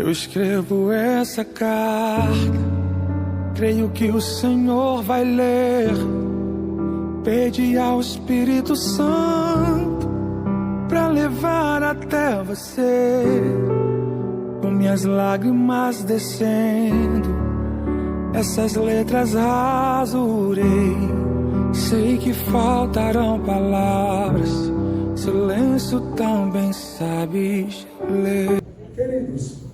Eu escrevo essa carta, creio que o Senhor vai ler. Pede ao Espírito Santo pra levar até você, com minhas lágrimas descendo, essas letras rasurei. Sei que faltarão palavras, silêncio também sabes ler. Queridos,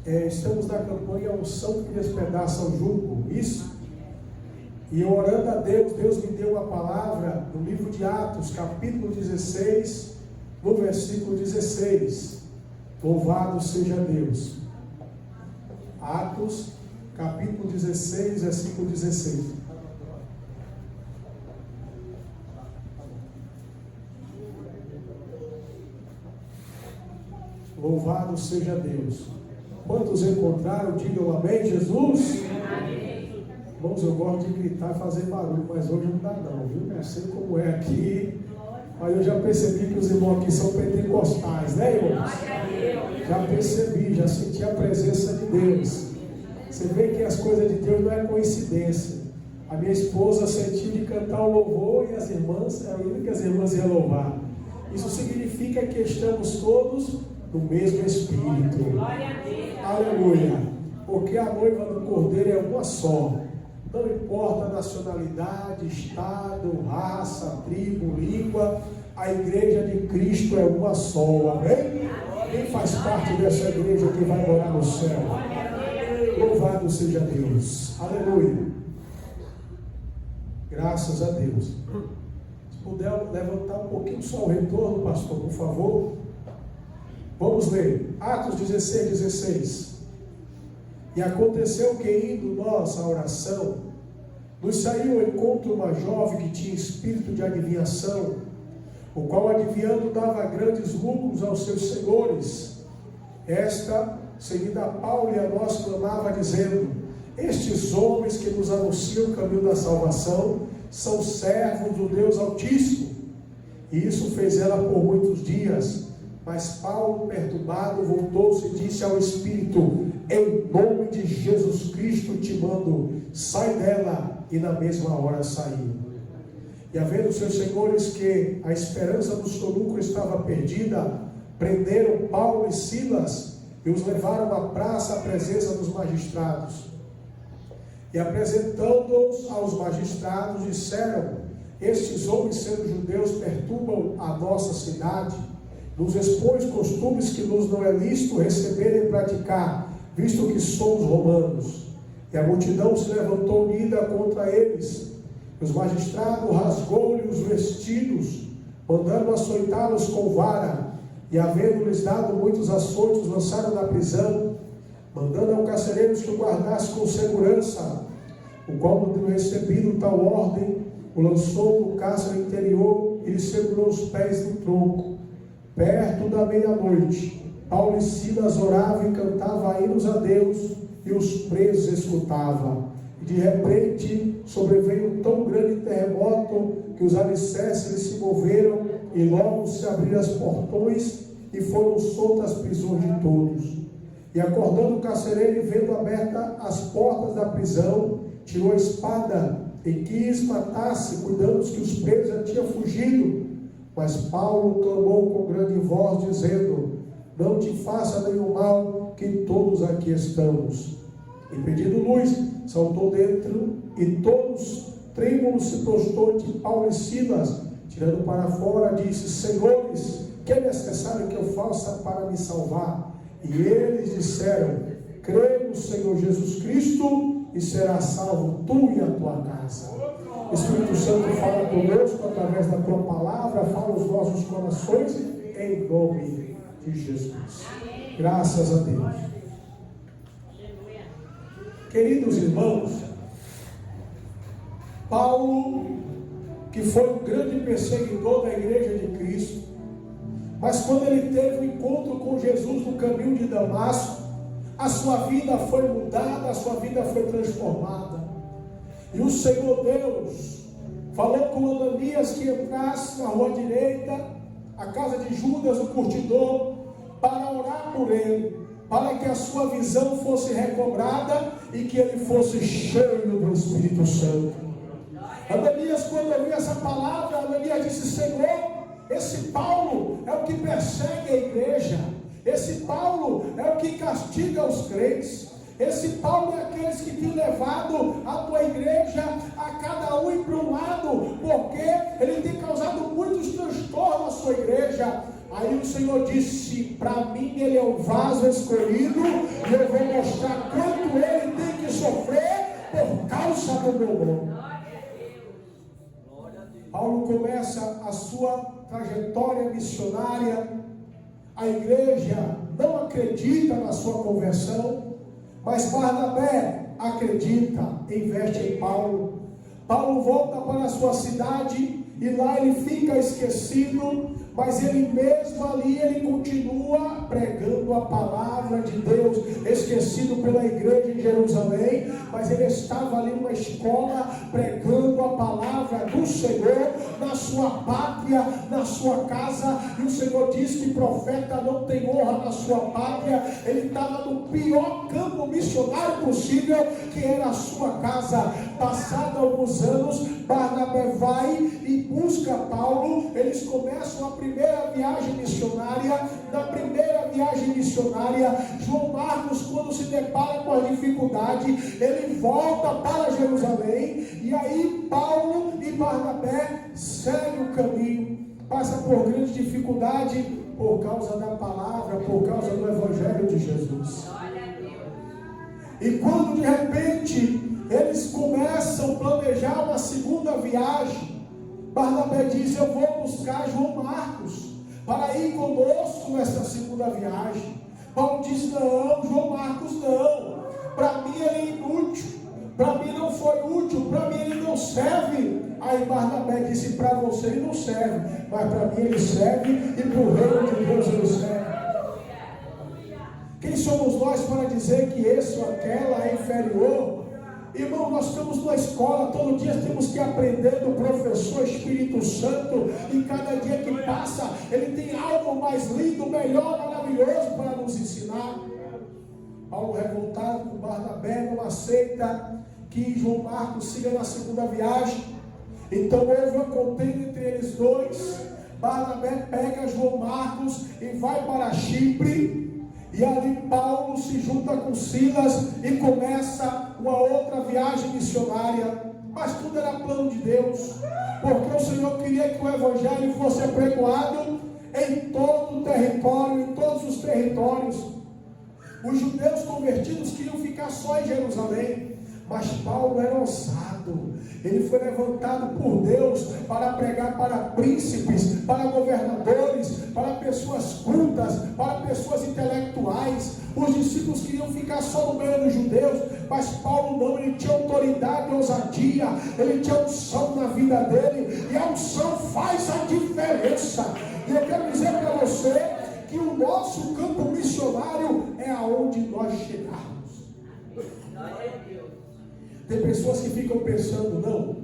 estamos na campanha Unção que Despedaça o Jugo, isso? E orando a Deus, Deus me deu uma palavra no livro de Atos, capítulo 16, no versículo 16. Louvado seja Deus. Atos, capítulo 16, versículo 16. Louvado seja Deus. Quantos encontraram, digam amém, Jesus? Amém. Irmãos, eu gosto de gritar e fazer barulho, mas hoje não dá não, viu? Não sei como é aqui, mas eu já percebi que os irmãos aqui são pentecostais, né, irmãos? Já percebi, já senti a presença de Deus. Você vê que as coisas de Deus não é coincidência. A minha esposa sentiu de cantar o louvor e as irmãs, é a única que as irmãs iam louvar. Isso significa que estamos todos no mesmo Espírito. Aleluia. Porque a noiva do Cordeiro é uma só. Não importa a nacionalidade, estado, raça, tribo, língua, a igreja de Cristo é uma só. Amém? Quem faz parte dessa igreja que vai morar no céu? Louvado seja Deus. Aleluia. Graças a Deus. Se puder levantar um pouquinho só o retorno, pastor, por favor. Vamos ler. Atos 16, 16. E aconteceu que, indo nós à oração, nos saiu ao encontro uma jovem que tinha espírito de adivinhação, o qual, adivinhando, dava grandes lucros aos seus senhores. Esta, seguida a Paulo e a nós, clamava, dizendo: estes homens que nos anunciam o caminho da salvação são servos do Deus Altíssimo. E isso fez ela por muitos dias. Mas Paulo, perturbado, voltou-se e disse ao Espírito: em nome de Jesus Cristo te mando, sai dela. E na mesma hora saiu. E havendo seus senhores que a esperança do seu lucro estava perdida, prenderam Paulo e Silas e os levaram à praça à presença dos magistrados. E apresentando-os aos magistrados, disseram: estes homens, sendo judeus, perturbam a nossa cidade, nos expõe costumes que nos não é lícito receber e praticar, visto que somos romanos. E a multidão se levantou unida contra eles. Os magistrados rasgou-lhe os vestidos, mandando açoitá-los com vara, e havendo-lhes dado muitos açoites, lançaram na prisão, mandando ao carcereiro que o guardasse com segurança, o qual, tendo recebido tal ordem, o lançou no cárcere interior e lhe segurou os pés no tronco. Perto da meia-noite, Paulo e Silas oravam e cantavam hinos a Deus, e os presos escutavam. E de repente sobreveio um tão grande terremoto que os alicerces se moveram, e logo se abriram as portões e foram soltas as prisões de todos. E acordando o carcereiro e vendo abertas as portas da prisão, tirou a espada e quis matar-se, cuidando que os presos já tinham fugido. Mas Paulo clamou com grande voz, dizendo: não te faça nenhum mal, que todos aqui estamos. E pedindo luz, saltou dentro, e todos trêmulos se prostrou ante Paulo e Silas. Tirando para fora, disse: senhores, que é necessário que eu faça para me salvar? E eles disseram: crê no Senhor Jesus Cristo, e serás salvo tu e a tua casa. Espírito Santo, fala conosco através da tua palavra, fala os nossos corações, em nome de Jesus. Graças a Deus. Queridos irmãos, Paulo, que foi um grande perseguidor da igreja de Cristo, mas quando ele teve um encontro com Jesus no caminho de Damasco, a sua vida foi mudada, a sua vida foi transformada. E o Senhor Deus falou com Ananias que entrasse na rua direita, a casa de Judas, o curtidor, para orar por ele. para que a sua visão fosse recobrada e que ele fosse cheio do Espírito Santo. Ananias, quando ouviu essa palavra, Ananias disse: Senhor, esse Paulo é o que persegue a igreja, esse Paulo é o que castiga os crentes, esse Paulo é aqueles que tem levado a tua igreja a cada um ir para um lado, porque ele tem causado muitos transtornos à sua igreja. Aí o Senhor disse: para mim ele é um vaso escolhido, e eu vou mostrar quanto ele tem que sofrer por causa do meu nome. Paulo começa a sua trajetória missionária. A igreja não acredita na sua conversão, mas Barnabé acredita, investe em Paulo. Paulo volta para a sua cidade e lá ele fica esquecido, mas ele mesmo ali, ele continua pregando a palavra de Deus, esquecido pela igreja em Jerusalém, mas ele estava ali numa escola, pregando a palavra do Senhor, na sua pátria, na sua casa, e o Senhor diz que profeta não tem honra na sua pátria. Ele estava no pior campo missionário possível, que era a sua casa. Passado alguns anos, Barnabé vai e busca Paulo, eles começam a primeira viagem missionária. Na primeira viagem missionária, João Marcos, quando se depara com a dificuldade, ele volta para Jerusalém, e aí Paulo e Barnabé seguem o caminho, passa por grande dificuldade por causa da palavra, por causa do Evangelho de Jesus. E quando de repente eles começam a planejar uma segunda viagem, Barnabé diz: eu vou buscar João Marcos para ir conosco nessa segunda viagem. Paulo diz: não, João Marcos não, para mim ele é inútil, para mim não foi útil, para mim ele não serve. Aí Barnabé disse: para você ele não serve, mas para mim ele serve, e para o reino de Deus ele serve. Quem somos nós para dizer que esse ou aquela é inferior? Irmão, nós estamos na escola, todo dia temos que aprender do professor Espírito Santo, e cada dia que passa, ele tem algo mais lindo, melhor, maravilhoso para nos ensinar. Paulo, revoltado com Barnabé, não aceita que João Marcos siga na segunda viagem. Então houve uma contenda entre eles dois. Barnabé pega João Marcos e vai para Chipre. E ali Paulo se junta com Silas e começa uma outra viagem missionária. Mas tudo era plano de Deus, porque o Senhor queria que o Evangelho fosse apregoado em todo o território, em todos os territórios. Os judeus convertidos queriam ficar só em Jerusalém, mas Paulo era ousado. Ele foi levantado por Deus para pregar para príncipes, para governadores, para pessoas cultas, para pessoas intelectuais. Os discípulos queriam ficar só no meio dos judeus, mas Paulo não, ele tinha autoridade e ousadia, ele tinha unção na vida dele, e a unção faz a diferença. E eu quero dizer para você que o nosso campo missionário é aonde nós chegarmos. Tem pessoas que ficam pensando: não,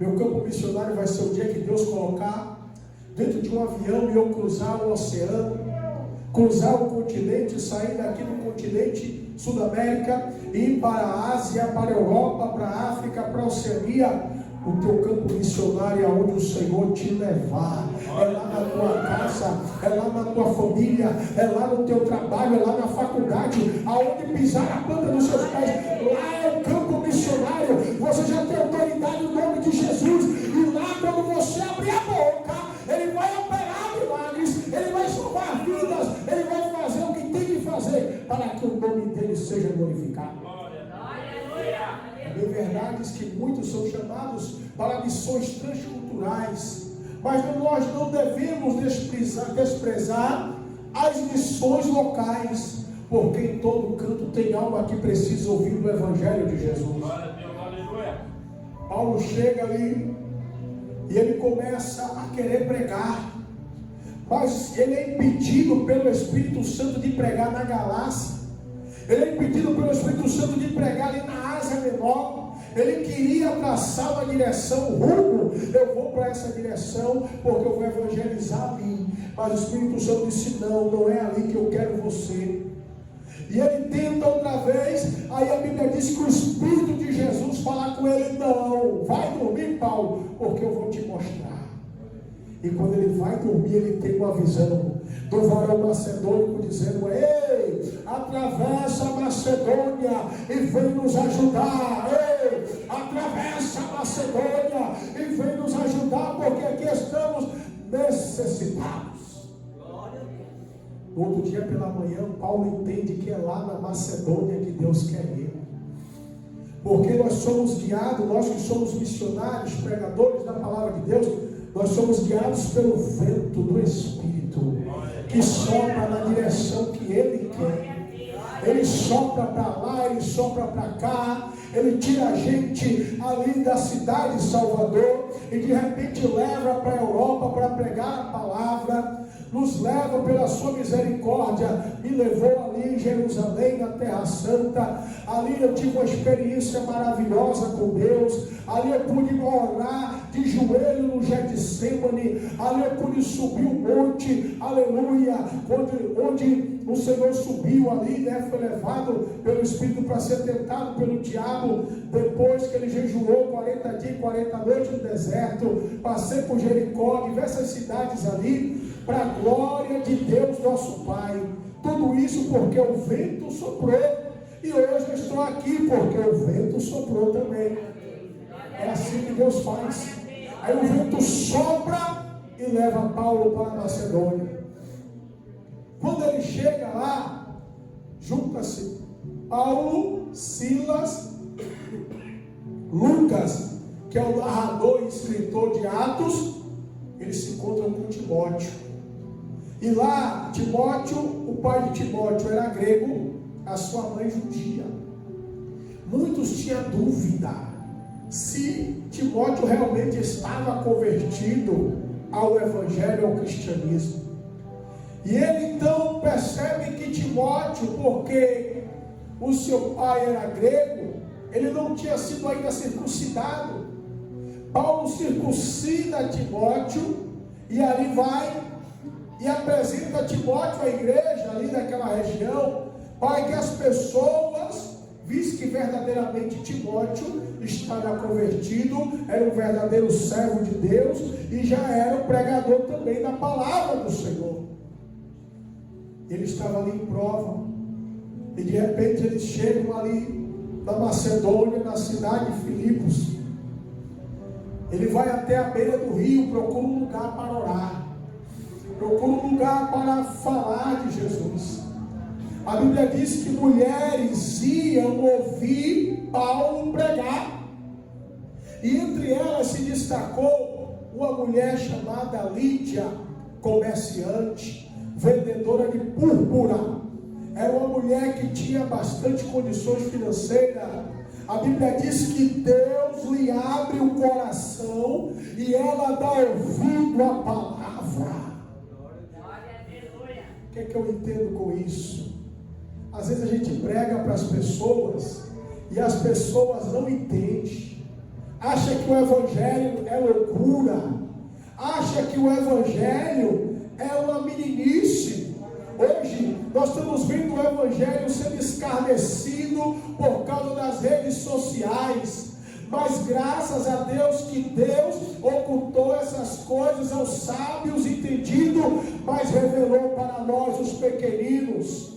meu campo missionário vai ser o dia que Deus colocar dentro de um avião e eu cruzar o oceano, cruzar o continente, sair daqui do continente Sudamérica e ir para a Ásia, para a Europa, para a África, para a Oceania. O teu campo missionário é onde o Senhor te levar. É lá na tua casa, é lá na tua família, é lá no teu trabalho, é lá na faculdade, aonde pisar a planta dos seus pés. Lá é o campo missionário. Você já tem autoridade no nome de Jesus. E lá, quando você abrir a boca, ele vai operar milagres, ele vai salvar vidas, ele vai fazer o que tem que fazer para que o nome dele seja glorificado. É verdade que muitos são chamados para missões transculturais, mas nós não devemos desprezar as missões locais, porque em todo canto tem alma que precisa ouvir o Evangelho de Jesus. Paulo chega ali e ele começa a querer pregar, mas ele é impedido pelo Espírito Santo de pregar na Galácia. Ele é impedido pelo Espírito Santo de pregar ali na Ásia Menor. Ele queria traçar uma direção, rumo: eu vou para essa direção porque eu vou evangelizar ali. Mas o Espírito Santo disse: não, não é ali que eu quero você. E ele tenta outra vez, aí a Bíblia diz que o Espírito de Jesus fala com ele: não, vai dormir, Paulo, porque eu vou te mostrar. E quando ele vai dormir, ele tem uma visão do varão macedônico dizendo: ei, atravessa a Macedônia e vem nos ajudar. Ei, atravessa a Macedônia e vem nos ajudar, porque aqui estamos necessitados. No outro dia pela manhã, Paulo entende que é lá na Macedônia que Deus quer ir. Porque nós somos guiados, nós que somos missionários, pregadores da palavra de Deus, nós somos guiados pelo vento do Espírito, que sopra na direção que Ele quer. Ele sopra para lá, Ele sopra para cá, Ele tira a gente ali da cidade de Salvador e de repente leva para a Europa para pregar a palavra. Nos leva pela sua misericórdia, me levou ali em Jerusalém, na Terra Santa. Ali eu tive uma experiência maravilhosa com Deus. Ali eu pude orar de joelho no Getsemane. Ali eu pude subir o monte, aleluia, onde o Senhor subiu ali, né? Foi levado pelo Espírito para ser tentado pelo diabo, depois que ele jejuou 40 dias e 40 noites no deserto. Passei por Jericó, diversas cidades ali, para a glória de Deus nosso Pai. Tudo isso porque o vento soprou. E hoje eu estou aqui porque o vento soprou também. É assim que Deus faz. Aí o vento sopra e leva Paulo para a Macedônia. Quando ele chega lá, junta-se Paulo, Silas, Lucas, que é o narrador e escritor de Atos. Eles se encontram com Timóteo. E lá, Timóteo, o pai de Timóteo era grego, a sua mãe judia. Muitos tinham dúvida se Timóteo realmente estava convertido ao Evangelho, ao cristianismo. E ele então percebe que Timóteo, porque o seu pai era grego, ele não tinha sido ainda circuncidado. Paulo circuncida Timóteo e ali vai e apresenta Timóteo à igreja ali daquela região, para que as pessoas vissem que verdadeiramente Timóteo estava convertido, era um verdadeiro servo de Deus e já era um pregador também da palavra do Senhor. Ele estava ali em prova e de repente eles chegam ali na Macedônia, na cidade de Filipos. Ele vai até a beira do rio, procura um lugar para orar, procura um lugar para falar de Jesus. A Bíblia diz que mulheres iam ouvir Paulo pregar, e entre elas se destacou uma mulher chamada Lídia, comerciante, vendedora de púrpura. Era uma mulher que tinha bastante condições financeiras. A Bíblia diz que Deus lhe abre o coração e ela dá ouvido à palavra. O que é que eu entendo com isso? Às vezes a gente prega para as pessoas e as pessoas não entendem. Acha que o Evangelho é loucura. Acha que o Evangelho é uma meninice. Hoje nós estamos vendo o Evangelho sendo escarnecido por causa das redes sociais. Mas graças a Deus que Deus ocultou essas coisas aos sábios entendidos, mas revelou para nós os pequeninos.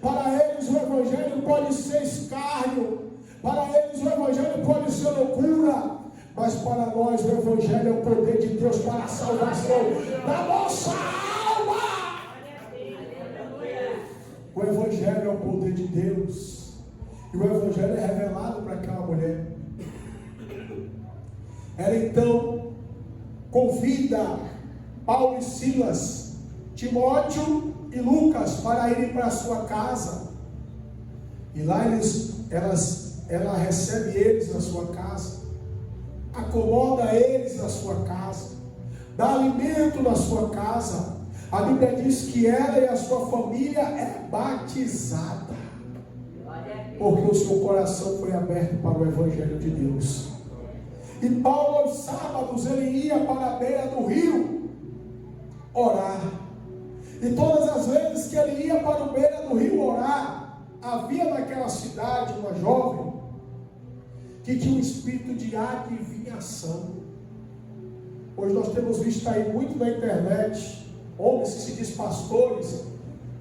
Para eles o Evangelho pode ser escárnio, para eles o Evangelho pode ser loucura, mas para nós o Evangelho é o poder de Deus para a salvação da nossa alma. O Evangelho é o poder de Deus, e o Evangelho é revelado para aquela mulher. Ela então convida Paulo e Silas, Timóteo e Lucas para irem para a sua casa. E lá ela recebe eles na sua casa, acomoda eles na sua casa, dá alimento na sua casa. A Bíblia diz que ela e a sua família é batizada, porque o seu coração foi aberto para o Evangelho de Deus. E Paulo, aos sábados, ele ia para a beira do rio orar. E todas as vezes que ele ia para a beira do rio orar, Havia naquela cidade uma jovem que tinha um espírito de adivinhação. Hoje nós temos visto aí muito na internet homens que se diz pastores,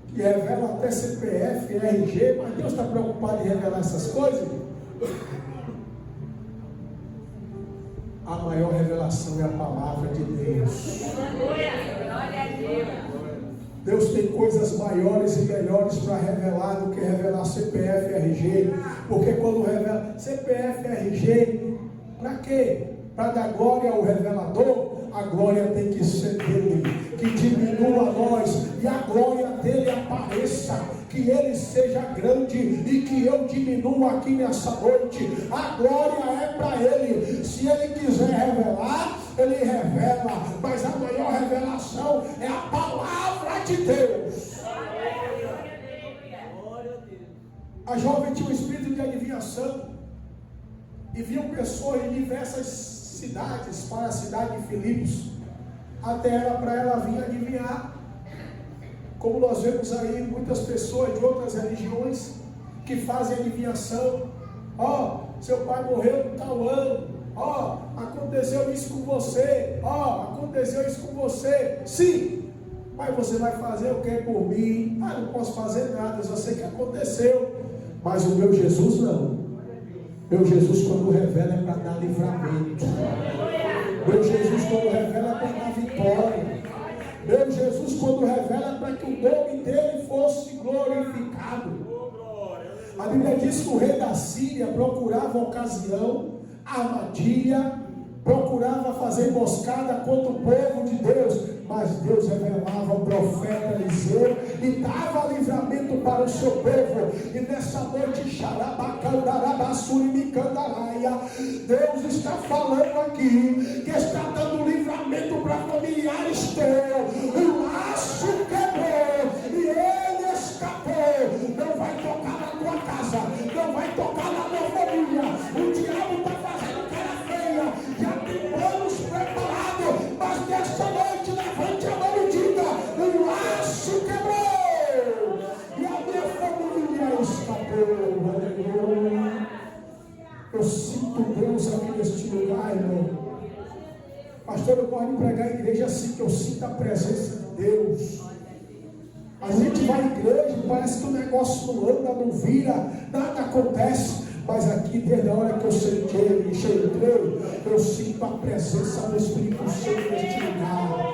que revelam até CPF, RG, mas Deus está preocupado em revelar essas coisas? A maior revelação é a palavra de Deus. Glória a Deus. Deus tem coisas maiores e melhores para revelar do que revelar CPF e RG. Porque quando revela CPF e RG, para quê? Para dar glória ao revelador. A glória tem que ser dele, que diminua nós e a glória dele apareça, que ele seja grande e que eu diminua aqui nessa noite. A glória é para ele. Se ele quiser revelar, ele revela, mas a maior revelação é a palavra de Deus. A jovem tinha um espírito de adivinhação e viam pessoas de diversas cidades para a cidade de Filipos, até para ela vir adivinhar. Como nós vemos aí muitas pessoas de outras religiões que fazem adivinhação. Seu pai morreu no tal ano. Aconteceu isso com você. Aconteceu isso com você. Sim, mas você vai fazer o que por mim? Não posso fazer nada, eu só sei que aconteceu. Mas o meu Jesus não. Meu Jesus, quando revela, é para dar livramento. Meu Jesus, quando revela, é para dar vitória. Meu Jesus, quando revela, é para que o nome dele fosse glorificado. A Bíblia diz que o rei da Síria procurava ocasião, armadilha, procurava fazer emboscada contra o povo de Deus, mas Deus revelava ao profeta Eliseu e dava livramento para o seu povo. E nessa noite, Deus está falando aqui que está dando livramento para familiares teus. O laço quebrou e ele escapou. Não vai tocar na tua casa, não vai tocar na tua família. O diabo está fazendo cara feia, já tem planos preparados, mas nessa noite levante a mão e diga: o laço quebrou e a minha família escapou. Aleluia. Eu sinto Deus aqui neste lugar, irmão. Pastor, eu gosto de pregar a igreja assim, que eu sinto a presença de Deus. A gente vai à igreja, parece que o negócio não anda, não vira, nada acontece. Mas aqui, desde a hora que eu entrei, eu sinto a presença do Espírito Santo neste lugar.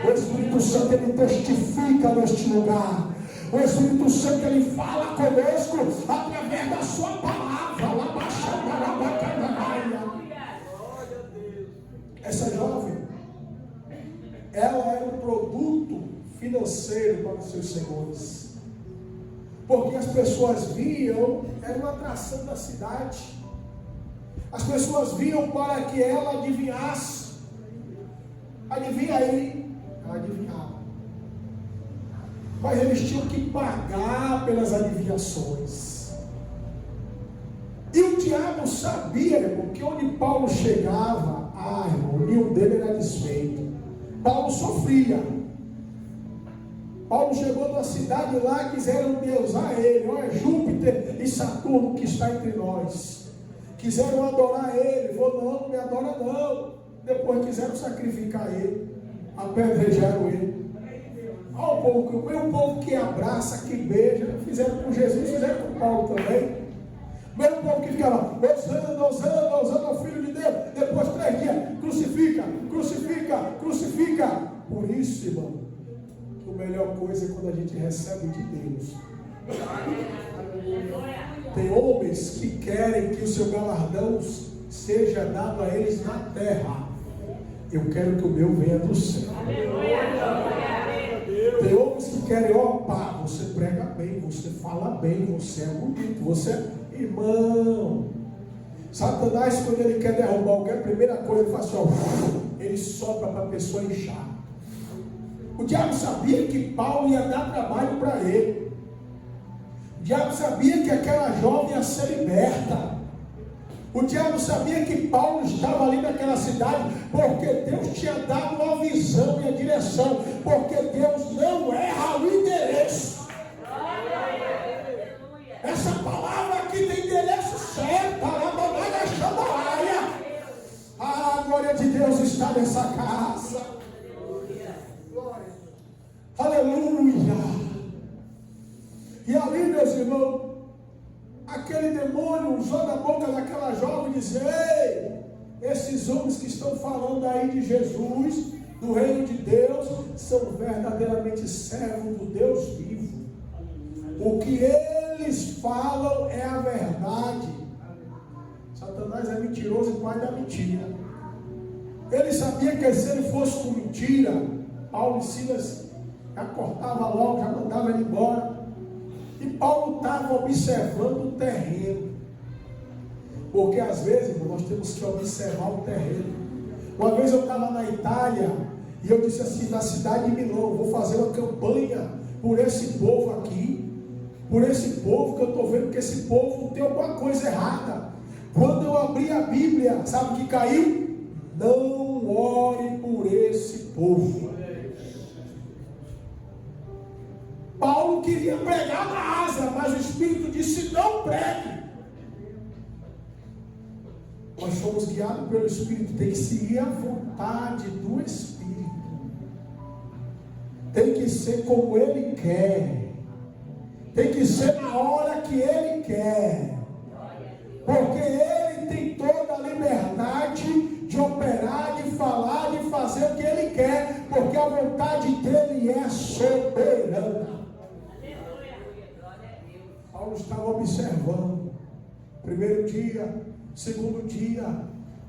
O Espírito Santo, ele testifica neste lugar. O Espírito Santo, ele fala conosco através da sua palavra. Essa jovem, ela era um produto financeiro para os seus senhores. Porque as pessoas viam, era uma atração da cidade. As pessoas viam para que ela adivinhasse. Adivinha aí, ela adivinhava. Mas eles tinham que pagar pelas adivinhações. E o diabo sabia, irmão, que onde Paulo chegava, irmão, o ninho dele era desfeito. Paulo sofria. Paulo chegou numa cidade lá, quiseram deusar ele. Olha, Júpiter e Saturno que está entre nós. Quiseram adorar ele. Falou: não me adora não. Depois quiseram sacrificar ele. Apedrejaram ele. Olha o povo que abraça, que beija. Fizeram com Jesus, fizeram com Paulo também. Mesmo povo que fica lá, Osana, filho de Deus. Depois 3 dias, crucifica. Por isso, irmão, que a melhor coisa é quando a gente recebe de Deus. Tem homens que querem que o seu galardão seja dado a eles na terra. Eu quero que o meu venha do céu. Tem homens que querem: você prega bem, você fala bem, você é bonito, você é... Irmão, Satanás, quando ele quer derrubar alguém, a primeira coisa ele faz assim, ele sopra para a pessoa inchar. O diabo sabia que Paulo ia dar trabalho para ele. O diabo sabia que aquela jovem ia ser liberta. O diabo sabia que Paulo estava ali naquela cidade, porque Deus tinha dado uma visão e a direção, porque Deus não erra o endereço. Essa E ali, meus irmãos, aquele demônio usou da boca daquela jovem e disse: ei, esses homens que estão falando aí de Jesus, do reino de Deus, são verdadeiramente servos do Deus vivo. O que eles falam é a verdade. Satanás é mentiroso e pai da mentira. Ele sabia que se ele fosse com mentira, Paulo e Silas já cortava logo, já mandava ele embora. E Paulo estava observando o terreno. Porque às vezes, irmão, nós temos que observar o terreno. Uma vez eu estava na Itália e eu disse assim, na cidade de Milão, vou fazer uma campanha por esse povo aqui, por esse povo, que eu estou vendo que esse povo tem alguma coisa errada. Quando eu abri a Bíblia, sabe o que caiu? Não ore por esse povo. Paulo queria pregar na Ásia, mas o Espírito disse: não pregue. Nós somos guiados pelo Espírito, tem que seguir a vontade do Espírito, tem que ser como Ele quer, tem que ser na hora que Ele quer, porque Ele tem toda a liberdade de operar, de falar, de fazer o que Ele quer, porque a vontade dEle é soberana. Paulo estava observando, primeiro dia, segundo dia,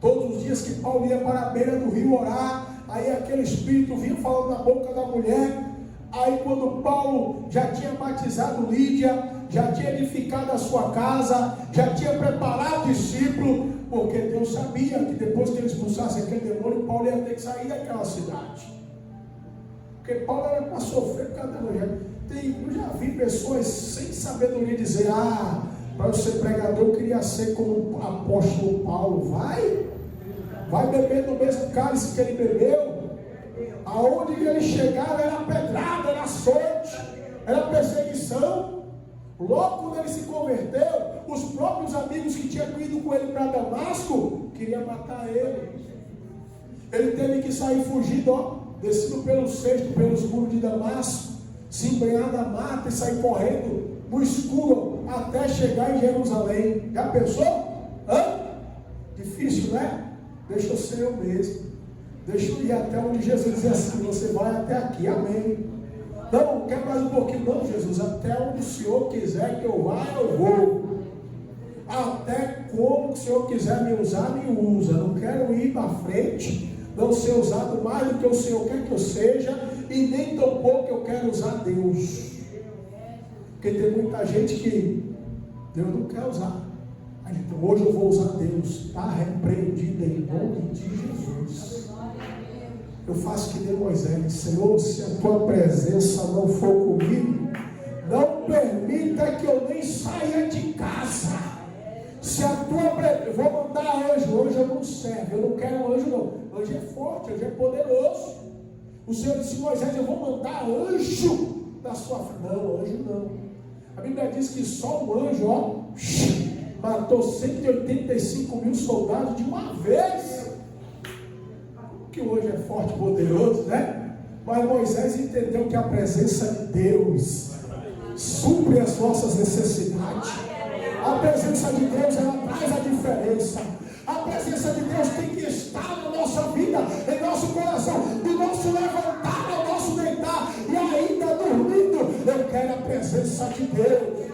todos os dias que Paulo ia para a beira do rio orar, aí aquele espírito vinha falando na boca da mulher. Aí quando Paulo já tinha batizado Lídia, já tinha edificado a sua casa, já tinha preparado discípulo, porque Deus sabia que depois que ele expulsasse aquele demônio, Paulo ia ter que sair daquela cidade, porque Paulo era para sofrer por causa do evangelho. Eu já vi pessoas sem sabedoria dizer: para eu ser pregador eu queria ser como o apóstolo Paulo. Vai beber do mesmo cálice que ele bebeu. Aonde ele chegava era pedrada, era açoite, era perseguição. Logo quando ele se converteu, os próprios amigos que tinham ido com ele para Damasco queriam matar ele. Ele teve que sair fugindo, descido pelo cesto, pelos muros de Damasco, se embrenhar da mata e sair correndo no escuro até chegar em Jerusalém. Já pensou? Difícil, né? Deixa eu ser eu mesmo. Deixa eu ir até onde Jesus diz assim: você vai até aqui, amém. Não quer mais um pouquinho, não, Jesus. Até onde o Senhor quiser que eu vá, eu vou. Até como o Senhor quiser me usar, me usa. Não quero ir para frente, não ser usado mais do que o Senhor quer que eu seja, e nem tão pouco eu quero usar Deus. Porque tem muita gente que Deus não quer usar. Então hoje eu vou usar Deus. Está repreendido em nome de Jesus. Eu faço que nem Moisés: Senhor, se a tua presença não for comigo, não permita que eu nem saia de casa. Se a tua presença, eu vou mandar anjo. Hoje eu não servo, eu não quero anjo não. Anjo é forte, anjo é poderoso. O Senhor disse: Moisés, eu vou mandar anjo da sua frente. Não, anjo não. A Bíblia diz que só um anjo, matou 185 mil soldados de uma vez. Que hoje é forte e poderoso, né? Mas Moisés entendeu que a presença de Deus supre as nossas necessidades. A presença de Deus, ela traz a diferença. A presença de Deus tem que estar na nossa vida, em nosso coração, do nosso levantar ao nosso deitar, e ainda dormindo, eu quero a presença de Deus.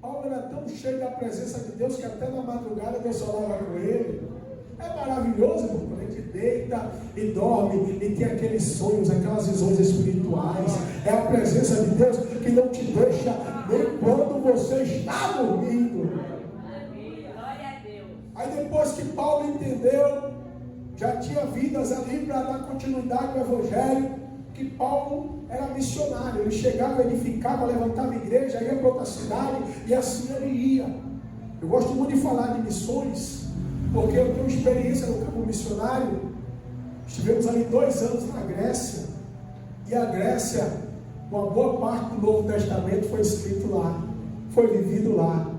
Paulo era tão cheio da presença de Deus que até na madrugada Deus falava com ele. É maravilhoso, irmão, quando a gente deita e dorme e tem aqueles sonhos, aquelas visões espirituais. É a presença de Deus que não te deixa nem quando você está dormindo. Aí depois que Paulo entendeu, já tinha vidas ali para dar continuidade ao Evangelho, que Paulo era missionário. Ele chegava, edificava, levantava igreja, ia para outra cidade, e assim ele ia. Eu gosto muito de falar de missões, porque eu tenho experiência no campo missionário. Estivemos ali 2 anos na Grécia, e a Grécia, uma boa parte do Novo Testamento foi escrito lá, foi vivido lá.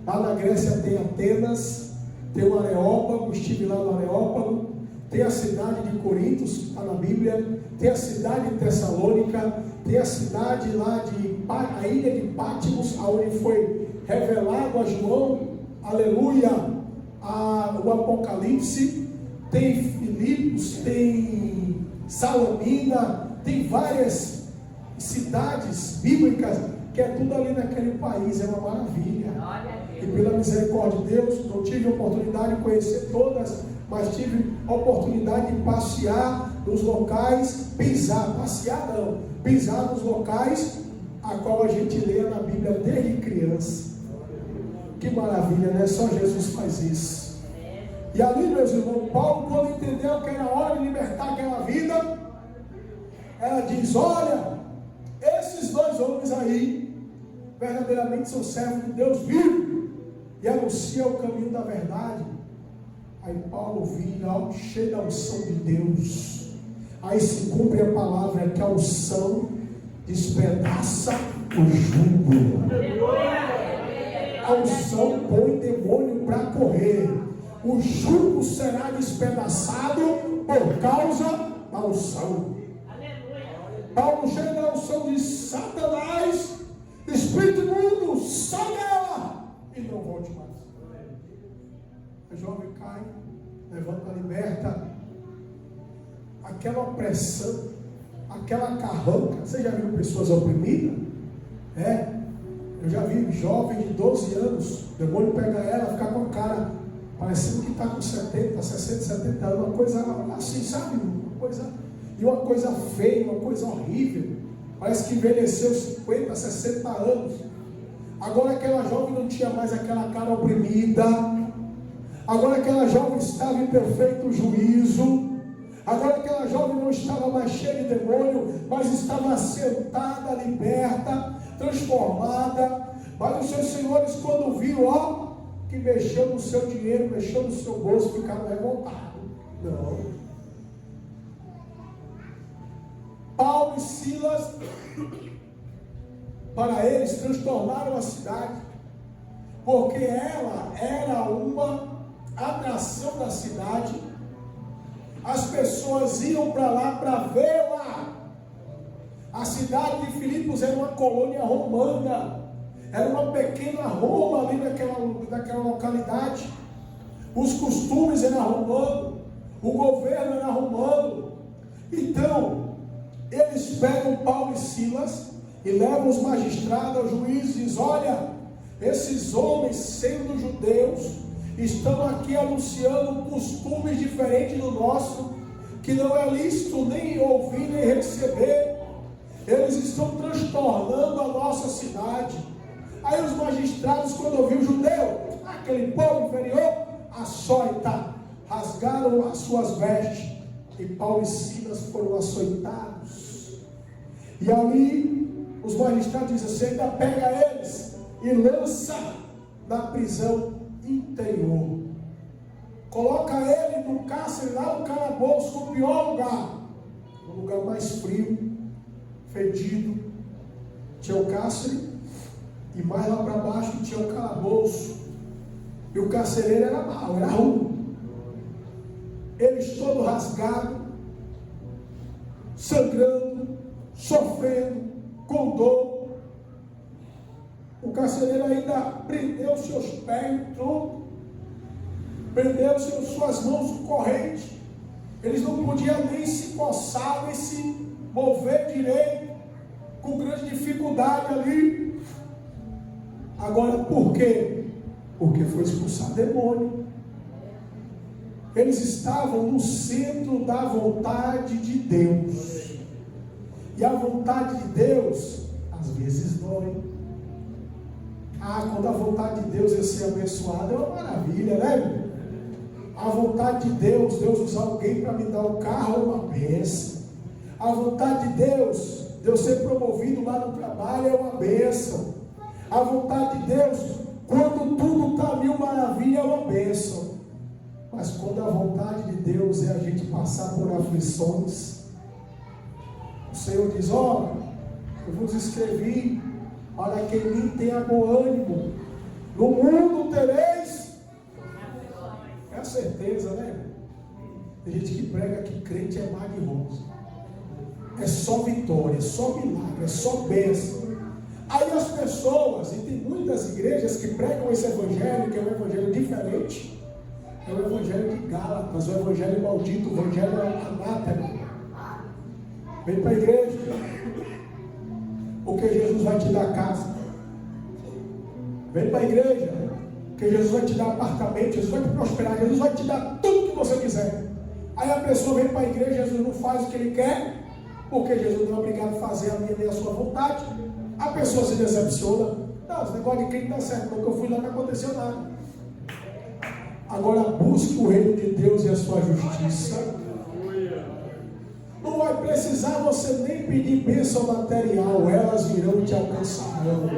Lá na Grécia tem Atenas, tem o Areópago, estive lá no Areópago, tem a cidade de Corinto, está na Bíblia, tem a cidade de Tessalônica, tem a cidade lá a ilha de Patmos, onde foi revelado a João, aleluia, o Apocalipse, tem Filipos, tem Salamina, tem várias cidades bíblicas, que é tudo ali naquele país, é uma maravilha. E pela misericórdia de Deus, não tive oportunidade de conhecer todas, mas tive a oportunidade de passear nos locais, pisar nos locais a qual a gente lê na Bíblia desde criança. Que maravilha, né? Só Jesus faz isso. E ali, meus irmãos, Paulo, quando entendeu que era hora de libertar aquela vida, ela diz: olha, esses dois homens aí verdadeiramente são servos de Deus vivo e anunciam o caminho da verdade. Aí Paulo vira, cheio da unção de Deus. Aí se cumpre a palavra que a unção despedaça o jugo. A unção põe demônio para correr. O jugo será despedaçado por causa da unção. Paulo, cheio da unção, diz: Satanás, espírito imundo, sai dela e não volte mais. A jovem cai, levanta, liberta. Aquela opressão, aquela carranca. Você já viu pessoas oprimidas? Eu já vi jovem de 12 anos, o demônio pega ela, fica com a cara parecendo que está com 70, 60, 70 anos, uma coisa assim, sabe? Uma coisa feia, uma coisa horrível. Parece que envelheceu 50, 60 anos. Agora aquela jovem não tinha mais aquela cara oprimida. Agora aquela jovem estava em perfeito juízo. Agora aquela jovem não estava mais cheia de demônio, mas estava assentada, liberta, transformada. Mas os seus senhores, quando viram, que mexeu no seu dinheiro, mexeu no seu bolso, ficaram revoltados. Não. Paulo e Silas, para eles, transtornaram a cidade, porque ela era uma atração da cidade. As pessoas iam para lá para vê-la. A cidade de Filipos era uma colônia romana, era uma pequena Roma ali naquela localidade. Os costumes eram romanos, o governo era romano. Então eles pegam Paulo e Silas e levam os magistrados ao juiz e dizem: olha, esses homens, sendo judeus, estão aqui anunciando costumes diferentes do nosso, que não é lícito nem ouvir nem receber. Eles estão transtornando a nossa cidade. Aí os magistrados, quando ouviram o judeu, aquele povo inferior, açoita, rasgaram as suas vestes, e Paulo e Silas foram açoitados. E ali os magistrados dizem: você ainda pega eles e lança na prisão interior, coloca ele no cárcere, lá no calabouço, no pior lugar, no lugar mais frio, fedido. Tinha o cárcere e mais lá para baixo tinha o calabouço, e o carcereiro era mau, era ruim. Eles todos rasgados, sangrando, sofrendo, com dor. O carcereiro ainda prendeu seus pés no tronco, prendeu suas mãos com corrente. Eles não podiam nem se coçar, nem se mover direito, com grande dificuldade ali. Agora, por quê? Porque foi expulsar demônio. Eles estavam no centro da vontade de Deus. E a vontade de Deus, às vezes, dói. Quando a vontade de Deus é ser abençoado, é uma maravilha, né? A vontade de Deus usar alguém para me dar um carro, é uma bênção. A vontade de Deus eu ser promovido lá no trabalho, é uma bênção. A vontade de Deus, quando tudo está mil maravilha, é uma bênção. Mas quando a vontade de Deus é a gente passar por aflições, o Senhor diz: ó, eu vos escrevi para que em mim tenha bom ânimo. No mundo tereis, é a certeza, né? Tem gente que prega que crente é mar de rosa. É só vitória, é só milagre, é só bênção. Aí as pessoas, e tem muitas igrejas que pregam esse evangelho, que é um evangelho diferente. É o evangelho de Gálatas, o evangelho maldito, o evangelho anátema. Vem para a igreja, porque Jesus vai te dar casa. Vem para a igreja, porque Jesus vai te dar apartamento, Jesus vai te prosperar, Jesus vai te dar tudo que você quiser. Aí a pessoa vem para a igreja, Jesus não faz o que ele quer, porque Jesus não é obrigado a fazer a minha nem a sua vontade. A pessoa se decepciona. Não, esse negócio de quem não dá certo, porque eu fui lá, não aconteceu nada. Agora busque o reino de Deus e a sua justiça. Não vai precisar você nem pedir bênção material, elas virão e te alcançarão.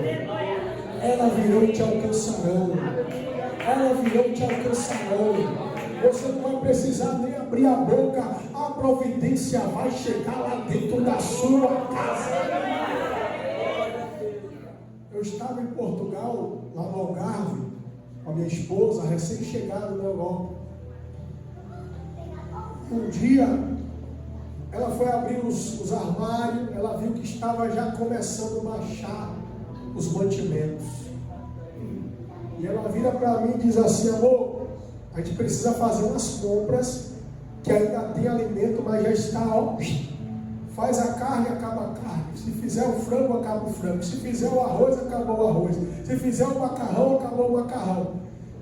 Elas virão e te alcançarão. Elas virão e te alcançarão. Você não vai precisar nem abrir a boca. A providência vai chegar lá dentro da sua casa. Eu estava em Portugal, lá no Algarve, com a minha esposa, recém-chegada na Europa. Um dia, ela foi abrir os armários, ela viu que estava já começando a baixar os mantimentos. E ela vira para mim e diz assim: amor, a gente precisa fazer umas compras, que ainda tem alimento, mas já está, ó, faz a carne, acaba a carne. Se fizer o frango, acaba o frango. Se fizer o arroz, acabou o arroz. Se fizer o macarrão, acabou o macarrão.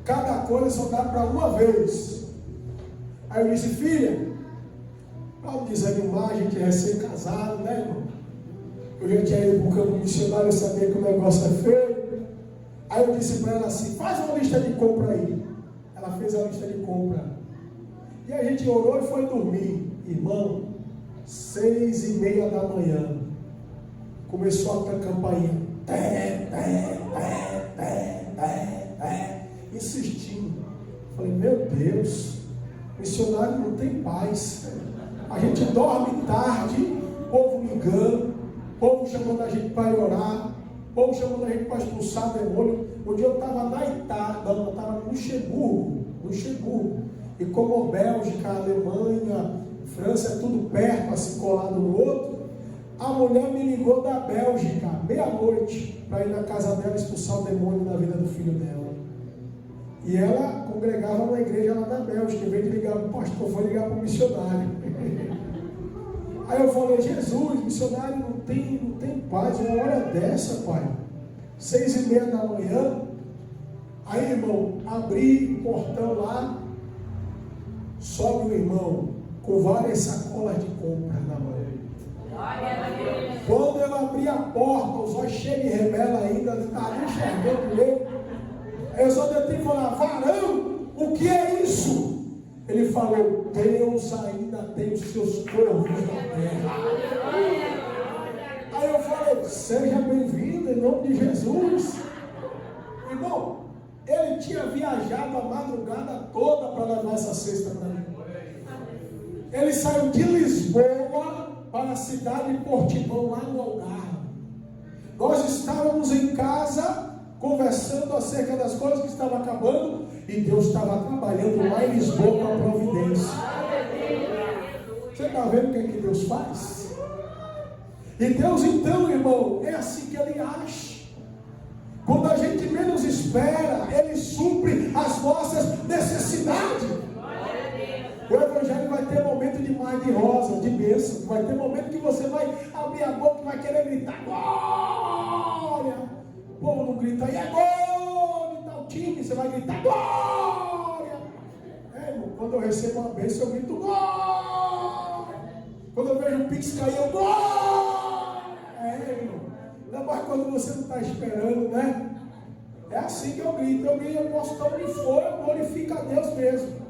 Cada coisa só dá para uma vez. Aí eu disse: filha, para não desanimar, a gente é recém-casado, né, irmão? Eu já tinha ido para o campo missionário, eu sabia que o negócio é feio. Aí eu disse para ela assim: faz uma lista de compra aí. Ela fez a lista de compra. E a gente orou e foi dormir. Irmão, 6:30 da manhã, começou a campainha, insistindo. Falei: meu Deus, missionário não tem paz. A gente dorme tarde, povo ligando, povo chamando a gente para orar, povo chamando a gente para expulsar demônio. Um dia eu estava na Itália, não, eu estava no Luxemburgo, e como Bélgica, Alemanha, França é tudo perto, assim colado no outro, a mulher me ligou da Bélgica, meia-noite, para ir na casa dela expulsar o demônio da vida do filho dela. E ela congregava na igreja lá da Bélgica, em vez de ligar para o pastor, foi ligar para o missionário. Aí eu falei: Jesus, missionário não tem paz, uma hora dessa, pai. 6:30 da manhã. Aí, irmão, abri o portão lá, sobe o irmão com várias sacolas de compra na mão. Quando eu abri a porta, os olhos cheios de rebela ainda, estava enxergando ele. Eu só tentei falar: varão, o que é isso? Ele falou: Deus ainda tem os seus corvos na terra. Aí eu falei: seja bem-vindo em nome de Jesus. Irmão, ele tinha viajado a madrugada toda para levar essa cesta para mim. Ele saiu de Lisboa para a cidade de Portimão, lá no Algarve. Nós estávamos em casa conversando acerca das coisas que estavam acabando, e Deus estava trabalhando lá em Lisboa com a providência. Você está vendo o que é que Deus faz? E Deus, então, irmão, é assim que Ele age. Quando a gente menos espera, Ele supre as nossas necessidades. O Evangelho vai ter momento de mar de rosa, de bênção. Vai ter momento que você vai abrir a boca e vai querer gritar: glória! O povo não grita: e é gol de tal time. Você vai gritar: glória! Irmão, quando eu recebo uma bênção, eu grito: glória! Quando eu vejo um pix cair, eu: glória! Irmão. Ainda mais quando você não está esperando, né? É assim que eu grito. Eu posso estar onde for, eu glorifico a Deus mesmo.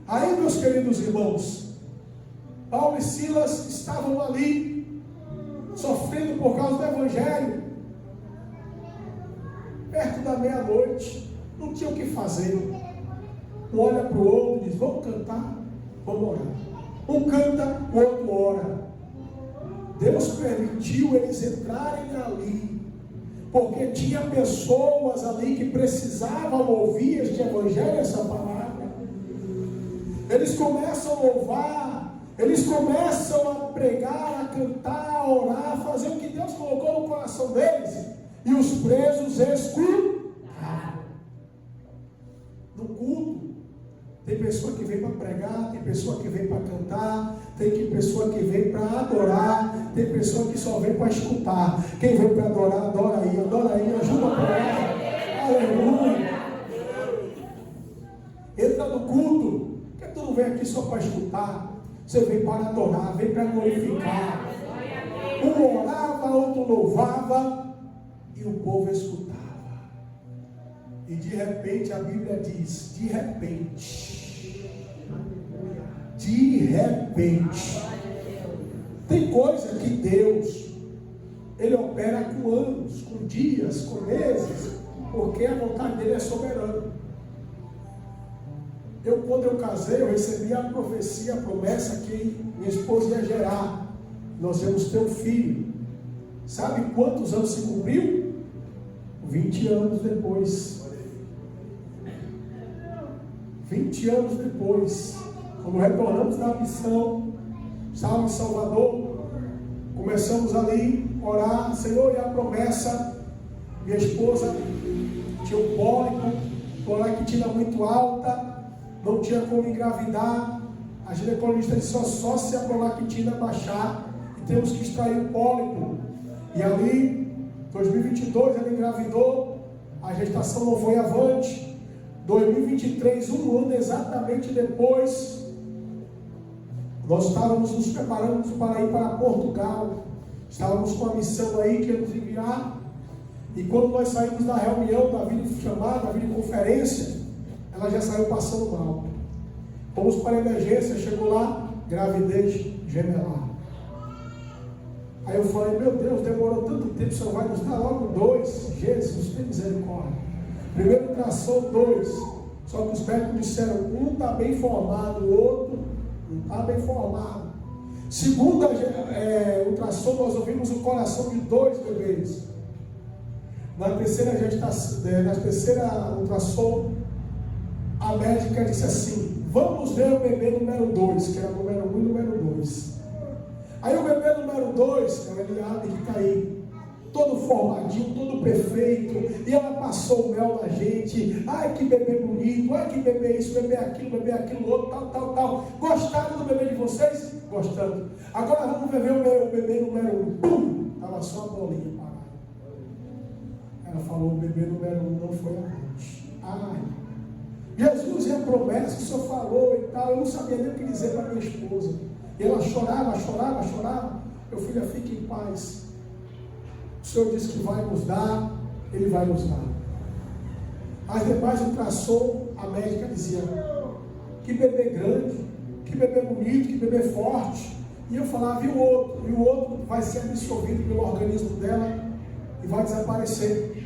Aí, meus queridos irmãos, Paulo e Silas estavam ali, sofrendo por causa do Evangelho, perto da meia-noite, não tinha o que fazer. Um olha para o outro e diz: vamos cantar, vamos orar. Um canta, o outro ora. Deus permitiu eles entrarem ali, porque tinha pessoas ali que precisavam ouvir este Evangelho, essa palavra. eles começam a louvar, eles começam a pregar, a cantar, a orar, a fazer o que Deus colocou no coração deles, e os presos escutavam. No culto, tem pessoa que vem para pregar, tem pessoa que vem para cantar, tem pessoa que vem para adorar, tem pessoa que só vem para escutar. Quem vem para adorar, adora aí, ajuda a pregar. Aleluia! Entra no culto, porque tu não vem aqui só para escutar, você vem para adorar, vem para glorificar. Um orava, outro louvava, e o povo escutava. E de repente a Bíblia diz, de repente, tem coisa que Deus, Ele opera com anos, com dias, com meses, porque a vontade dele é soberana. Quando eu casei, eu recebi a profecia, a promessa que minha esposa ia gerar. Nós íamos ter um filho. Sabe quantos anos se cumpriu? 20 anos depois. 20 anos depois, quando retornamos da missão, estávamos em Salvador, começamos ali a orar, Senhor, e a promessa, minha esposa tinha um pólipo, prolactina muito alta, não tinha como engravidar, a ginecologista disse só se a prolactina baixar, e temos que extrair o pólipo. E ali, 2022, ela engravidou, a gestação não foi avante. 2023, um ano exatamente depois, nós estávamos nos preparando para ir para Portugal. Estávamos com a missão aí que ia nos enviar. E quando nós saímos da reunião, da videochamada, da videoconferência, ela já saiu passando mal. Fomos para a emergência, chegou lá, gravidez gemelar. Aí eu falei, meu Deus, demorou tanto tempo, o Senhor vai nos dar logo 2. Jesus, tem misericórdia. Primeiro ultrassom, 2. Só que os médicos disseram, um está bem formado, o outro não está bem formado. Segunda ultrassom, nós ouvimos o coração de 2 bebês. Na terceira ultrassom, a médica disse assim, vamos ver o bebê número 2, que era o número 1 e o número 2. Aí o bebê número 2, era Eliabe, que está aí, todo formadinho, todo perfeito, e ela passou o mel na gente. Ai, que bebê bonito, ai, que bebê isso, bebê aquilo outro, tal. Gostaram do bebê de vocês? Gostando. Agora vamos ver o bebê número 1. Pum! Estava só a bolinha parada. Ela falou, o bebê número 1 não foi avante. Ai, Jesus é a promessa que o Senhor falou e tal. Eu não sabia nem o que dizer para minha esposa. E ela chorava. Meu filho, fique em paz. O Senhor disse que vai nos dar, Ele vai nos dar. As demais ultrassom, a médica dizia, que bebê grande, que bebê bonito, que bebê forte. E eu falava, e o outro vai ser absorvido pelo organismo dela e vai desaparecer.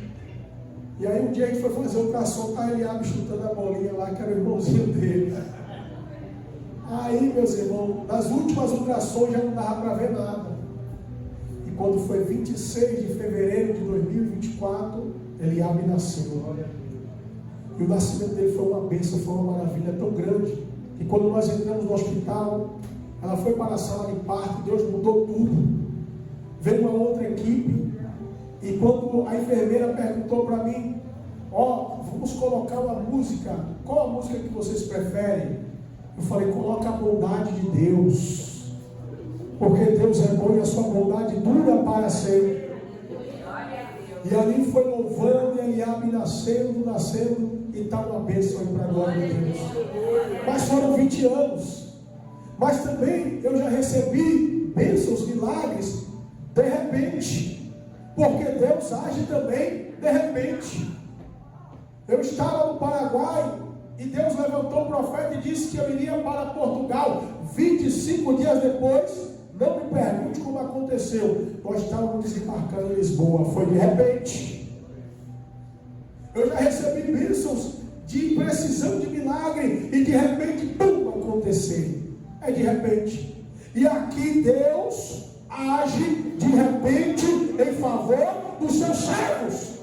E aí um dia a gente foi fazer o ultrassom, tá ele chutando a bolinha lá, que era o irmãozinho dele. Aí, meus irmãos, nas últimas ultrassons já não dava para ver nada. E quando foi 26 de fevereiro de 2024, Eliabe nasceu. E o nascimento dele foi uma bênção, foi uma maravilha tão grande, que quando nós entramos no hospital, ela foi para a sala de parto, Deus mudou tudo. Veio uma outra equipe, e quando a enfermeira perguntou para mim, vamos colocar uma música, qual a música que vocês preferem? Eu falei, coloca a bondade de Deus, porque Deus é bom e a sua bondade dura para sempre. E ali foi louvando, e Eliabe nascendo, e está uma bênção aí para a glória de Deus. Mas foram 20 anos. Mas também eu já recebi bênçãos, milagres, de repente, porque Deus age também de repente. Eu estava no Paraguai, e Deus levantou o profeta e disse que eu iria para Portugal. 25 dias depois, não me pergunte como aconteceu, nós estávamos desembarcando em Lisboa, foi de repente. Eu já recebi bênçãos de precisão de milagre, e de repente, pum, acontecer. É de repente. E aqui Deus age de repente em favor dos seus servos.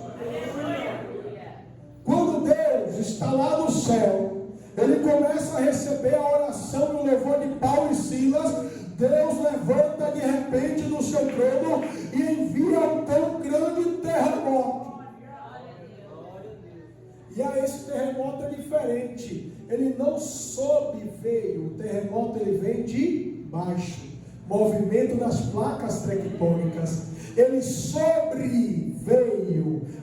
Quando Deus está lá no céu, Ele começa a receber a oração e o louvor de Paulo e Silas, Deus levanta de repente do seu trono e envia um tão grande terremoto. E a esse terremoto é diferente. Ele não sobe veio. O terremoto ele vem de baixo. Movimento das placas tectônicas. Ele sobreveio.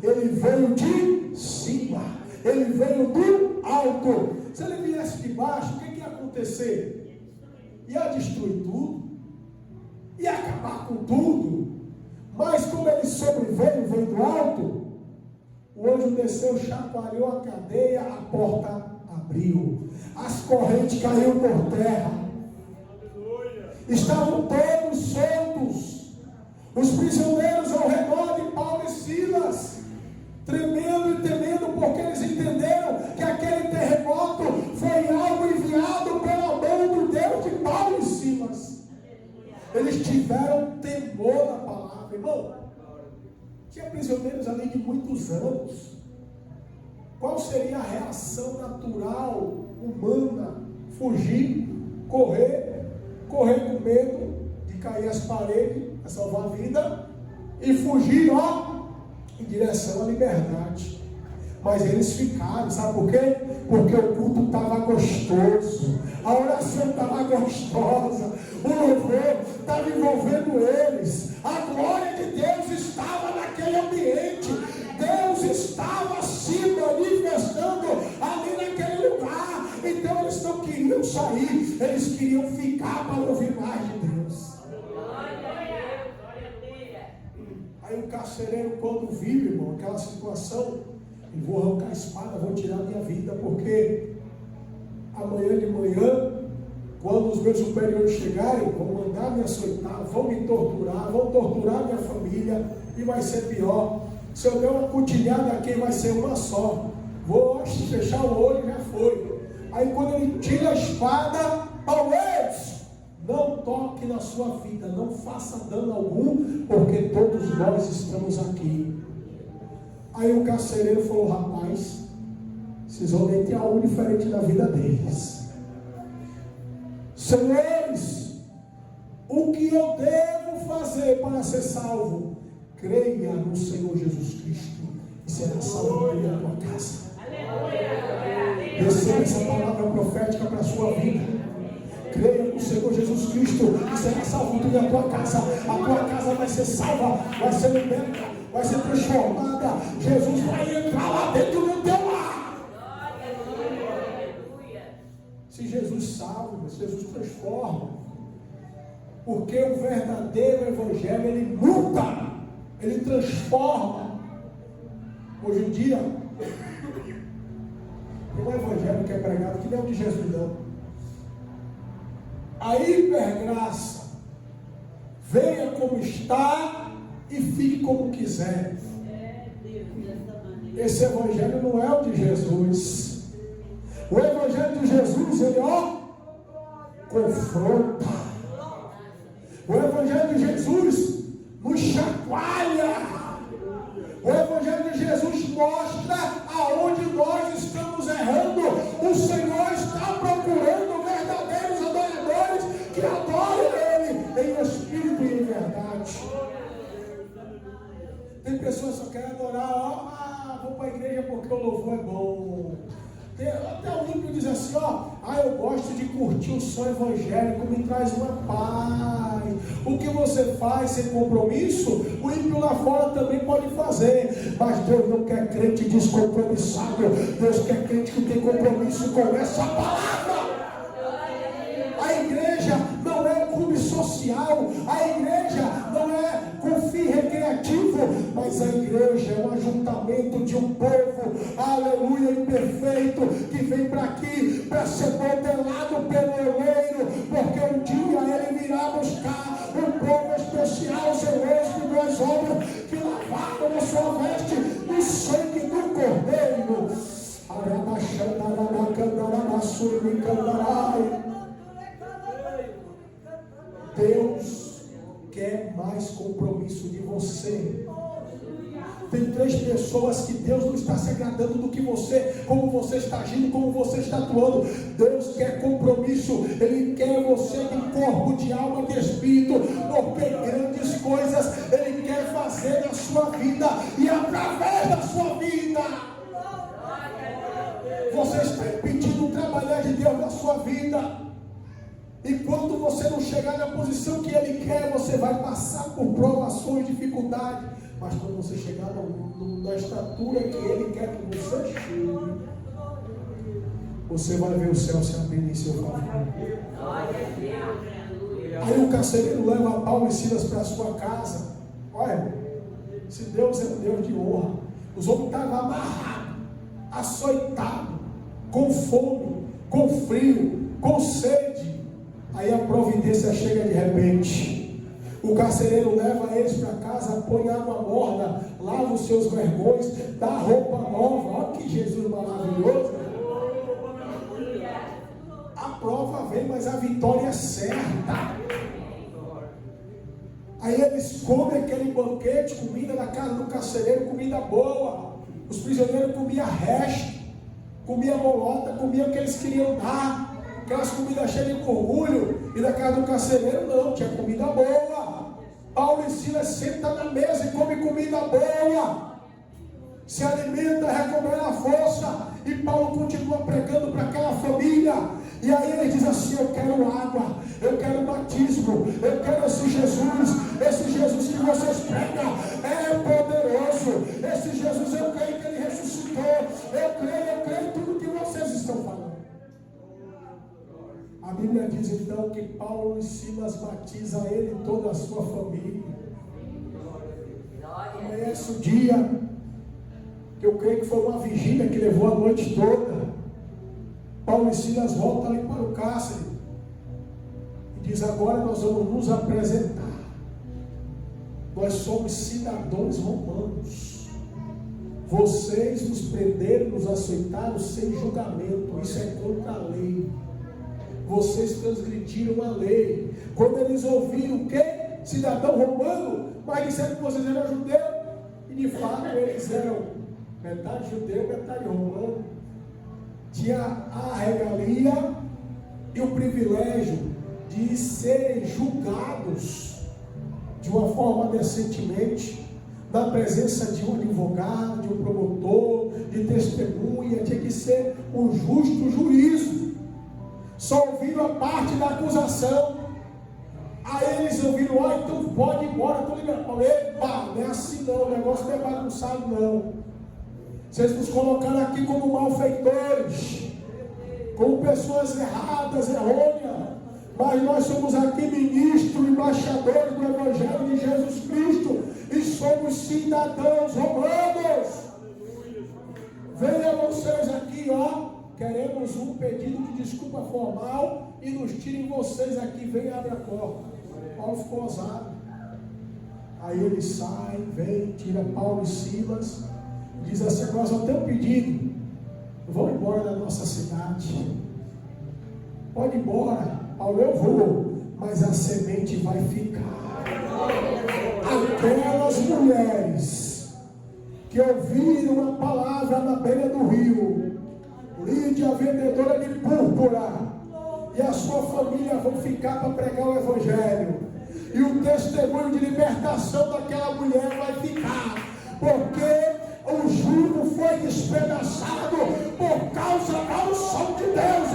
Ele veio de cima. Ele veio do alto. Se ele viesse de baixo, o que ia acontecer? Ia destruir tudo. Ia acabar com tudo. Mas como ele sobreveio, veio do alto, o anjo desceu, chacoalhou a cadeia, a porta abriu. As correntes caíram por terra. Estavam todos soltos. Os prisioneiros ao redor de Paulo e Silas, tremendo e temendo, porque eles entenderam que aquele terremoto foi algo enviado pela mão do Deus de Paulo e Silas. Eles tiveram temor da palavra, irmão. Tinha prisioneiros ali de muitos anos. Qual seria a reação natural, humana? Fugir, correr com medo de cair as paredes, a salvar a vida, e fugir, em direção à liberdade. Mas eles ficaram, sabe por quê? Porque o culto estava gostoso, a oração estava gostosa, o louvor estava envolvendo eles, a glória de Deus estava naquele ambiente, Deus estava se manifestando ali naquele lugar. Então eles não queriam sair, eles queriam ficar para ouvir mais de Deus. Aí o carcereiro, quando viu, irmão, aquela situação, e vou arrancar a espada, vou tirar minha vida, porque amanhã de manhã, quando os meus superiores chegarem, vão mandar me açoitar, vão me torturar, vão torturar minha família, e vai ser pior. Se eu der uma cutilhada aqui, vai ser uma só. Vou fechar o olho e já foi. Aí quando ele tira a espada, Paulo, não toque na sua vida, não faça dano algum, porque todos nós estamos aqui. Aí o carcereiro falou, rapaz, esses homens têm algo diferente na vida deles. Senhores, o que eu devo fazer para ser salvo? Creia no Senhor Jesus Cristo e será salvo na tua casa. Receba essa palavra profética para a sua vida. Creia no Senhor Jesus Cristo e será salvo tu e a tua casa. A tua casa vai ser salva, vai ser liberta, vai ser transformada. Jesus vai entrar lá dentro do teu lar. Se Jesus salva, se Jesus transforma, porque o verdadeiro evangelho ele muda, ele transforma. Hoje em dia tem um evangelho que é pregado que não é o de Jesus não. A hipergraça, venha como está e fique como quiser. Esse evangelho não é o de Jesus. O evangelho de Jesus, ele confronta. O evangelho de Jesus nos chacoalha. O evangelho de Jesus mostra aonde nós estamos errando. O Senhor está procurando verdadeiros adoradores que adorem Ele em espírito e em verdade. Tem pessoas que só querem adorar, vou para a igreja porque o louvor é bom. Até o ímpio diz assim, eu gosto de curtir o som evangélico, me traz uma paz. O que você faz sem compromisso, o ímpio lá fora também pode fazer. Mas Deus não quer crente descompromissado. Deus quer crente que tem compromisso com essa palavra. A igreja não é um clube social, a igreja não é com fim recreativo, mas a igreja é um ajuntamento de um povo, aleluia, imperfeito, que vem para aqui para ser modelado pelo oleiro, porque um dia ele virá buscar um povo especial, zeloso de boas obras, que lavaram a sua veste no sangue do Cordeiro. Deus quer mais compromisso de você. Tem 3 pessoas que Deus não está se agradando do que você, como você está agindo, como você está atuando. Deus quer compromisso, Ele quer você de corpo, de alma, de espírito, porque grandes coisas Ele quer fazer na sua vida e através da sua vida. Você está impedindo o trabalhar de Deus na sua vida. E quando você não chegar na posição que Ele quer, você vai passar por provações, dificuldades. Mas quando você chegar na estatura que Ele quer que você chegue, você vai ver o céu se abrir em seu favor. Aí o carcereiro leva Paulo e Silas para a sua casa. Olha, se Deus é um Deus de honra. Os homens estavam amarrados, açoitados, com fome, com frio, com sede. Aí a providência chega de repente. O carcereiro leva eles para casa, põe água morna, lava os seus vergões, dá roupa nova. Olha que Jesus maravilhoso. A prova vem, mas a vitória é certa. Aí eles comem aquele banquete, comida na casa do carcereiro, comida boa. Os prisioneiros comiam resto, comiam bolota, comiam o que eles queriam dar. Aquelas comidas cheias de orgulho. E na casa do carcereiro não, tinha comida boa. Paulo e Silas sentam na mesa e comem comida boa. Se alimenta, recupera a força. E Paulo continua pregando para aquela família. E aí ele diz assim: eu quero água, eu quero batismo, eu quero esse Jesus que vocês pregam é poderoso. Esse Jesus eu creio que ele ressuscitou. Eu creio em tudo que vocês estão falando. A Bíblia diz então que Paulo e Silas batizam ele e toda a sua família. Amanhece o dia, que eu creio que foi uma vigília que levou a noite toda. Paulo e Silas voltam ali para o cárcere e diz: agora nós vamos nos apresentar. Nós somos cidadãos romanos. Vocês nos prenderam, nos açoitaram sem julgamento. Isso é contra a lei. Vocês transgrediram a lei. Quando eles ouviram o quê? Cidadão romano, mas disseram que vocês eram judeus. E de fato eles eram metade judeu, metade romano. Tinha a regalia e o privilégio de serem julgados de uma forma decentemente, na presença de um advogado, de um promotor, de testemunha. Tinha que ser um justo juízo. Só ouviram a parte da acusação. Aí eles ouviram: ó, então pode ir embora, estou liberado. Epa, não é assim não, o negócio não é bagunçado não. Vocês nos colocaram aqui como malfeitores, como pessoas erradas, errôneas, mas nós somos aqui ministros, embaixadores do Evangelho de Jesus Cristo e somos cidadãos romanos. Venham vocês aqui, ó. Queremos um pedido de desculpa formal e nos tirem vocês aqui. Vem, abre a porta. Paulo ficou ousado. Aí ele sai, vem, tira Paulo e Silas. Diz assim: nós só temos um pedido. Vão embora da nossa cidade. Pode ir embora. Paulo, eu vou. Mas a semente vai ficar. Aquelas mulheres que ouviram a palavra na beira do rio, Lídia, vendedora de púrpura, e a sua família vão ficar para pregar o Evangelho. E o testemunho de libertação daquela mulher vai ficar, porque o jugo foi despedaçado por causa da unção de Deus.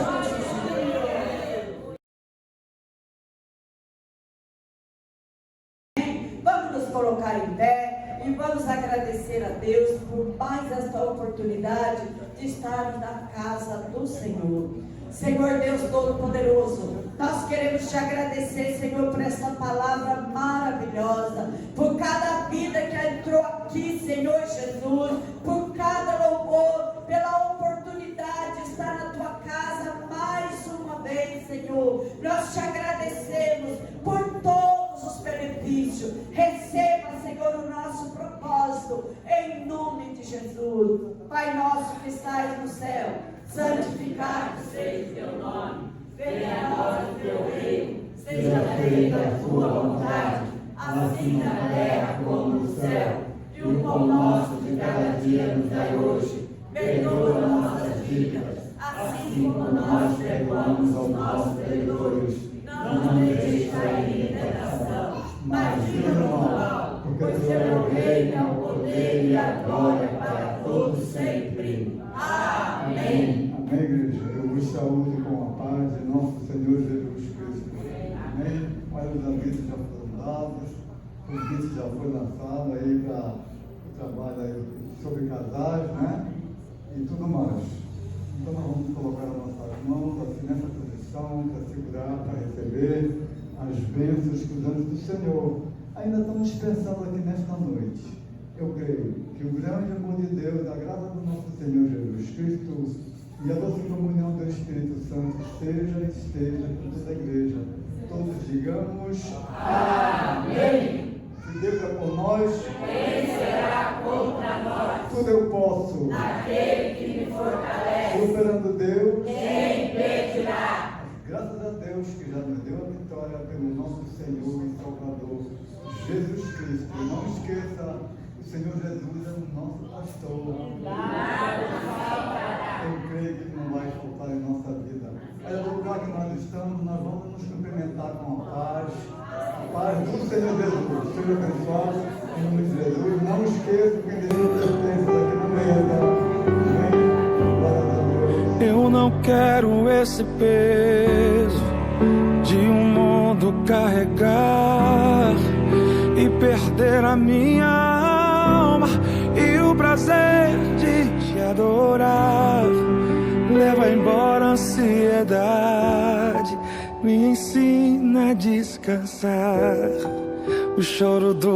Vamos nos colocar em pé e vamos agradecer a Deus por mais esta oportunidade de estarmos na casa do Senhor. Senhor Deus Todo-Poderoso, nós queremos te agradecer, Senhor, por essa palavra maravilhosa, por cada vida que entrou aqui, Senhor Jesus, por cada louvor, pela oportunidade de estar na tua casa mais uma vez, Senhor. Nós te agradecemos por todos os benefícios. Receba, Senhor, o nosso propósito, em nome de Jesus. Pai nosso que estás no céu, santificado seja o teu nome. Venha a nós o teu reino. Seja feita a tua vontade, assim na terra como no céu. E o o pão nosso de cada dia nos dai hoje. Perdoa nossas dívidas, assim como nós perdoamos aos nossos devedores. Não nos deixes cair em tentação, mas livra-nos do mal, pois teu é o reino, o poder e a glória para todos sempre. Amém. Amém, igreja. Eu vos saúdo com a paz de nosso Senhor Jesus Cristo. Amém. Olha, os avisos já foram dados, o convite já foi lançado aí para o trabalho aí sobre casais, né? E tudo mais. Então nós vamos colocar as nossas mãos assim nessa posição para segurar, para receber as bênçãos que os anjos do Senhor. Ainda estamos pensando aqui nesta noite. Eu creio que o grande amor de Deus, a graça do nosso Senhor Jesus Cristo e a doce comunhão do Espírito Santo esteja e esteja com toda a igreja. Todos digamos Amém. Se Deus é por nós, Quem será contra nós? tudo eu posso. Aquele que me fortalece. Superando Deus, Quem impedirá? graças a Deus que já nos deu a vitória pelo nosso Senhor e Salvador, Jesus Cristo. E não esqueça, o Senhor Jesus é o nosso pastor. Eu creio que não vai faltar em nossa vida. Olha, no lugar que nós estamos, nós vamos nos cumprimentar com a paz. A paz do Senhor Jesus. Seja abençoado em nome de Jesus. Não esqueça que Deus pertence aqui na mesa. Amém. Glória a Deus. Eu não quero esse peso de um mundo carregar e perder a minha alma e o prazer de te adorar. Leva embora a ansiedade, me ensina a descansar. O choro do